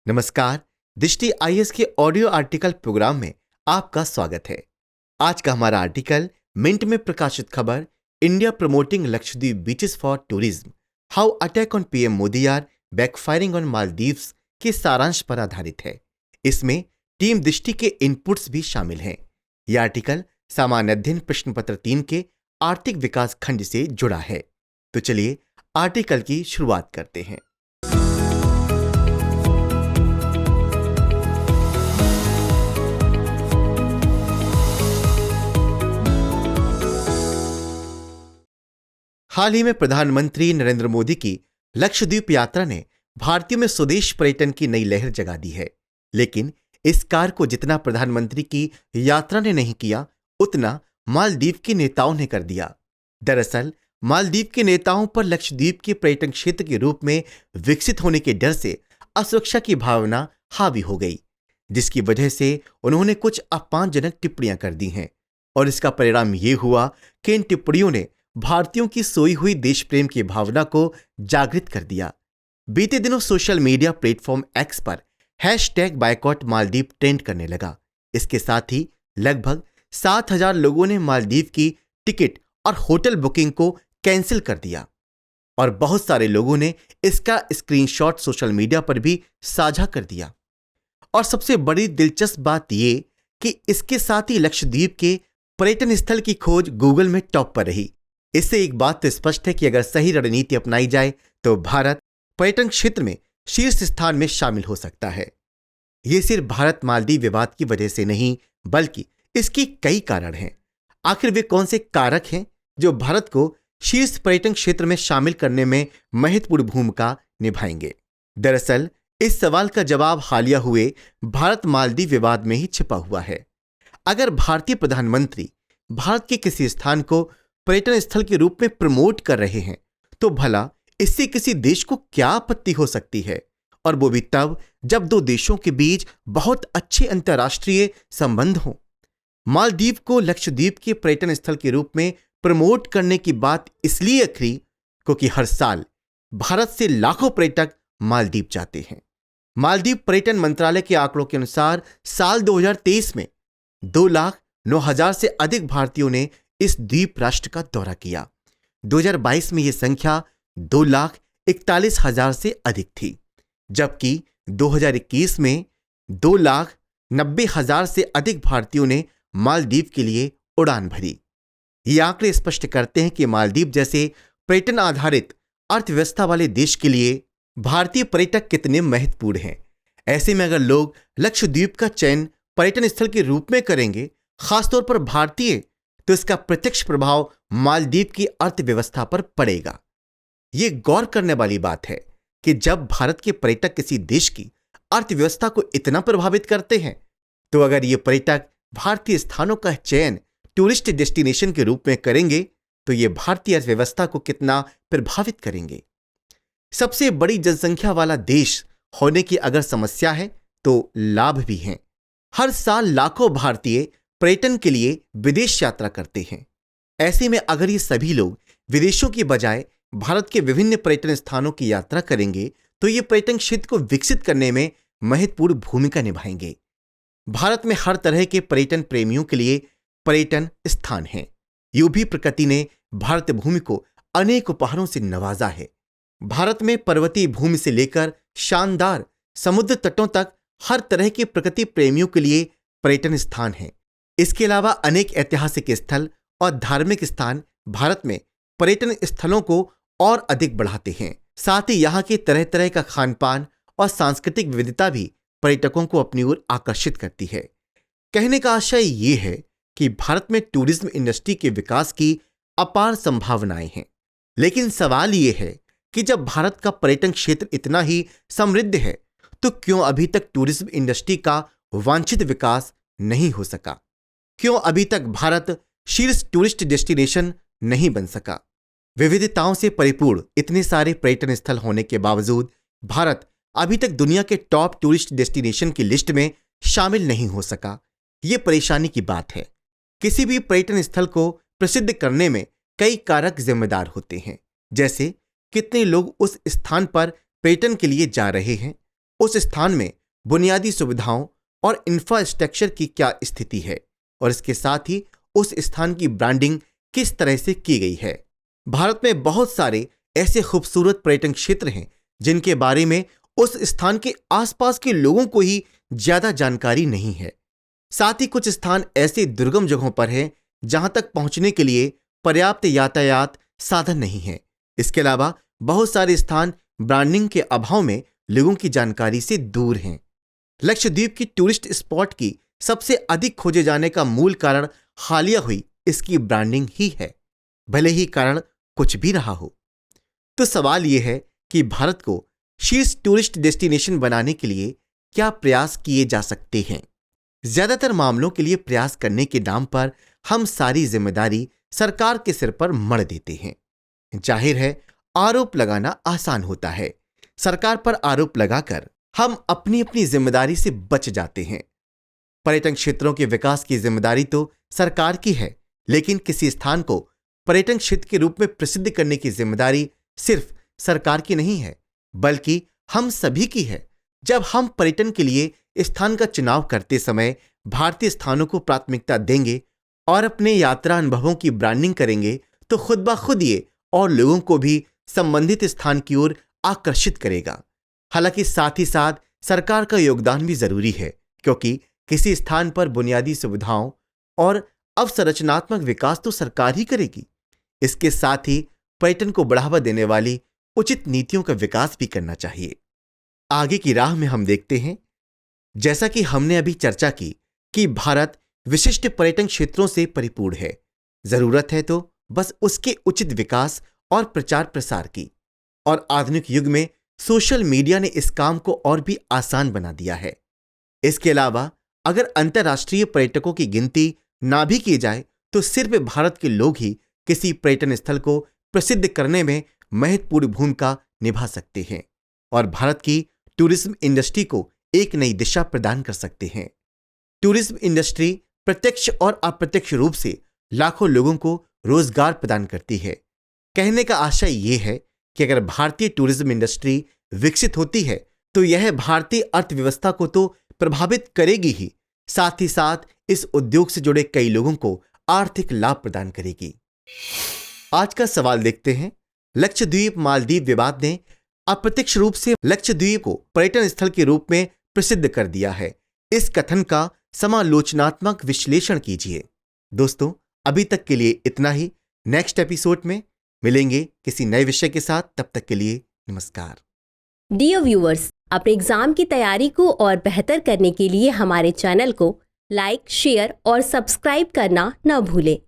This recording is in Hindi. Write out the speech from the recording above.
नमस्कार। दृष्टि आईएएस के ऑडियो आर्टिकल प्रोग्राम में आपका स्वागत है। आज का हमारा आर्टिकल मिंट में प्रकाशित खबर India promoting Lakshadweep beaches for tourism, how attack on PM Modi are backfiring on Maldives के सारांश पर आधारित है। इसमें टीम दृष्टि के इनपुट्स भी शामिल हैं। यह आर्टिकल सामान्य अध्ययन प्रश्न पत्र 3 के आर्थिक विकास खंड से जुड़ा है। तो चलिए आर्टिकल की शुरुआत करते हैं। हाल ही में प्रधानमंत्री नरेंद्र मोदी की लक्षद्वीप यात्रा ने भारतीयों में स्वदेश पर्यटन की नई लहर जगा दी है। लेकिन इस कार्य को जितना प्रधानमंत्री की यात्रा ने नहीं किया, उतना मालदीव के नेताओं ने कर दिया। दरअसल मालदीव के नेताओं पर लक्षद्वीप के पर्यटन क्षेत्र के रूप में विकसित होने के डर से असुरक्षा की भावना हावी हो गई, जिसकी वजह से उन्होंने कुछ अपमानजनक टिप्पणियां कर दी हैं। और इसका परिणाम ये हुआ कि इन टिप्पणियों ने भारतीयों की सोई हुई देश प्रेम की भावना को जागृत कर दिया। बीते दिनों सोशल मीडिया प्लेटफॉर्म एक्स पर #बायकॉट मालदीव ट्रेंड करने लगा। इसके साथ ही लगभग 7,000 लोगों ने मालदीव की टिकट और होटल बुकिंग को कैंसिल कर दिया और बहुत सारे लोगों ने इसका स्क्रीनशॉट सोशल मीडिया पर भी साझा कर दिया। और सबसे बड़ी दिलचस्प बात यह कि इसके साथ ही लक्षद्वीप के पर्यटन स्थल की खोज गूगल में टॉप पर रही। इससे एक बात तो स्पष्ट है कि अगर सही रणनीति अपनाई जाए तो भारत पर्यटन क्षेत्र में शीर्ष स्थान में शामिल हो सकता है। ये सिर्फ भारत मालदीव विवाद की वजह से नहीं, बल्कि इसके कई कारण हैं। आखिर वे कौन से कारक हैं जो भारत को शीर्ष पर्यटन क्षेत्र में शामिल करने में महत्वपूर्ण भूमिका निभाएंगे? दरअसल इस सवाल का जवाब हालिया हुए भारत मालदीव विवाद में ही छिपा हुआ है। अगर भारतीय प्रधानमंत्री भारत के किसी स्थान को पर्यटन स्थल के रूप में प्रमोट कर रहे हैं, तो भला इससे किसी देश को क्या आपत्ति हो सकती है? और वो भी तब जब दो देशों के बीच बहुत अच्छे अंतर्राष्ट्रीय संबंध हों। मालदीव को लक्षद्वीप के पर्यटन स्थल के रूप में प्रमोट करने की बात इसलिए अखरी क्योंकि हर साल भारत से लाखों पर्यटक मालदीव जाते हैं। मालदीव पर्यटन मंत्रालय के आंकड़ों के अनुसार साल 2023 में 2,09,000 से अधिक भारतीयों ने इस द्वीप राष्ट्र का दौरा किया। 2022 में यह संख्या 2,41,000 से अधिक थी, जबकि 2021 में 2,90,000 से अधिक भारतीयों ने मालदीव के लिए उड़ान भरी। ये आंकड़े स्पष्ट करते हैं कि मालदीव जैसे पर्यटन आधारित अर्थव्यवस्था वाले देश के लिए भारतीय पर्यटक कितने महत्वपूर्ण हैं। ऐसे में अगर लोग लक्षद्वीप का चयन पर्यटन स्थल के रूप में करेंगे, खासतौर पर भारतीय, तो इसका प्रत्यक्ष प्रभाव मालदीव की अर्थव्यवस्था पर पड़ेगा। यह गौर करने वाली बात है कि जब भारत के पर्यटक किसी देश की अर्थव्यवस्था को इतना प्रभावित करते हैं, तो अगर ये पर्यटक भारतीय स्थानों का चयन टूरिस्ट डेस्टिनेशन के रूप में करेंगे, तो ये भारतीय अर्थव्यवस्था को कितना प्रभावित करेंगे। सबसे बड़ी जनसंख्या वाला देश होने की अगर समस्या है, तो लाभ भी हैं। हर साल लाखों भारतीय पर्यटन के लिए विदेश यात्रा करते हैं। ऐसे में अगर ये सभी लोग विदेशों की बजाय भारत के विभिन्न पर्यटन स्थानों की यात्रा करेंगे, तो ये पर्यटन क्षेत्र को विकसित करने में महत्वपूर्ण भूमिका निभाएंगे। भारत में हर तरह के पर्यटन प्रेमियों के लिए पर्यटन स्थान हैं। यूं भी प्रकृति ने भारत भूमि को अनेक उपहारों से नवाजा है। भारत में पर्वतीय भूमि से लेकर शानदार समुद्र तटों तक हर तरह के प्रकृति प्रेमियों के लिए पर्यटन स्थान हैं। इसके अलावा अनेक ऐतिहासिक स्थल और धार्मिक स्थान भारत में पर्यटन स्थलों को और अधिक बढ़ाते हैं। साथ ही यहाँ के तरह तरह का खान पान और सांस्कृतिक विविधता भी पर्यटकों को अपनी ओर आकर्षित करती है। कहने का आशय ये है कि भारत में टूरिज्म इंडस्ट्री के विकास की अपार संभावनाएं हैं। लेकिन सवाल ये है कि जब भारत का पर्यटन क्षेत्र इतना ही समृद्ध है, तो क्यों अभी तक टूरिज्म इंडस्ट्री का वांछित विकास नहीं हो सका? क्यों अभी तक भारत शीर्ष टूरिस्ट डेस्टिनेशन नहीं बन सका? विविधताओं से परिपूर्ण इतने सारे पर्यटन स्थल होने के बावजूद भारत अभी तक दुनिया के टॉप टूरिस्ट डेस्टिनेशन की लिस्ट में शामिल नहीं हो सका। ये परेशानी की बात है। किसी भी पर्यटन स्थल को प्रसिद्ध करने में कई कारक जिम्मेदार होते हैं, जैसे कितने लोग उस स्थान पर पर्यटन के लिए जा रहे हैं, उस स्थान में बुनियादी सुविधाओं और इंफ्रास्ट्रक्चर की क्या स्थिति है और इसके साथ ही उस स्थान की ब्रांडिंग किस तरह से की गई है। भारत में बहुत सारे ऐसे खूबसूरत पर्यटन क्षेत्र हैं जिनके बारे में उस स्थान के आसपास के लोगों को ही ज्यादा जानकारी नहीं है। साथ ही कुछ स्थान ऐसे दुर्गम जगहों पर हैं जहां तक पहुंचने के लिए पर्याप्त यातायात साधन नहीं है। इसके अलावा बहुत सारे स्थान ब्रांडिंग के अभाव में लोगों की जानकारी से दूर हैं। लक्षद्वीप की टूरिस्ट स्पॉट की सबसे अधिक खोजे जाने का मूल कारण हालिया हुई इसकी ब्रांडिंग ही है, भले ही कारण कुछ भी रहा हो। तो सवाल यह है कि भारत को शीर्ष टूरिस्ट डेस्टिनेशन बनाने के लिए क्या प्रयास किए जा सकते हैं। ज्यादातर मामलों के लिए प्रयास करने के नाम पर हम सारी जिम्मेदारी सरकार के सिर पर मढ़ देते हैं। जाहिर है, आरोप लगाना आसान होता है। सरकार पर आरोप लगाकर हम अपनी अपनी जिम्मेदारी से बच जाते हैं। पर्यटन क्षेत्रों के विकास की जिम्मेदारी तो सरकार की है, लेकिन किसी स्थान को पर्यटन क्षेत्र के रूप में प्रसिद्ध करने की जिम्मेदारी सिर्फ सरकार की नहीं है, बल्कि हम सभी की है। जब हम पर्यटन के लिए स्थान का चुनाव करते समय भारतीय स्थानों को प्राथमिकता देंगे और अपने यात्रा अनुभवों की ब्रांडिंग करेंगे तो खुद ब खुद ये और लोगों को भी संबंधित स्थान की ओर आकर्षित करेगा। हालांकि साथ ही साथ सरकार का योगदान भी जरूरी है, क्योंकि किसी स्थान पर बुनियादी सुविधाओं और अवसंरचनात्मक विकास तो सरकार ही करेगी। इसके साथ ही पर्यटन को बढ़ावा देने वाली उचित नीतियों का विकास भी करना चाहिए। आगे की राह में हम देखते हैं, जैसा कि हमने अभी चर्चा की, कि भारत विशिष्ट पर्यटन क्षेत्रों से परिपूर्ण है। जरूरत है तो बस उसके उचित विकास और प्रचार प्रसार की। और आधुनिक युग में सोशल मीडिया ने इस काम को और भी आसान बना दिया है। इसके अलावा अगर अंतर्राष्ट्रीय पर्यटकों की गिनती ना भी की जाए तो सिर्फ भारत के लोग ही किसी पर्यटन स्थल को प्रसिद्ध करने में महत्वपूर्ण भूमिका निभा सकते हैं और भारत की टूरिज्म इंडस्ट्री को एक नई दिशा प्रदान कर सकते हैं। टूरिज्म इंडस्ट्री प्रत्यक्ष और अप्रत्यक्ष रूप से लाखों लोगों को रोजगार प्रदान करती है। कहने का आशय यह है कि अगर भारतीय टूरिज्म इंडस्ट्री विकसित होती है तो यह भारतीय अर्थव्यवस्था को तो प्रभावित करेगी ही, साथ ही साथ इस उद्योग से जुड़े कई लोगों को आर्थिक लाभ प्रदान करेगी। आज का सवाल देखते हैं। लक्षद्वीप मालदीव विवाद ने अप्रत्यक्ष रूप से लक्षद्वीप को पर्यटन स्थल के रूप में प्रसिद्ध कर दिया है। इस कथन का समालोचनात्मक विश्लेषण कीजिए। दोस्तों, अभी तक के लिए इतना ही। नेक्स्ट एपिसोड में मिलेंगे किसी नए विषय के साथ। तब तक के लिए नमस्कार। डियर व्यूअर्स, अपने एग्जाम की तैयारी को और बेहतर करने के लिए हमारे चैनल को लाइक, शेयर और सब्सक्राइब करना न भूलें।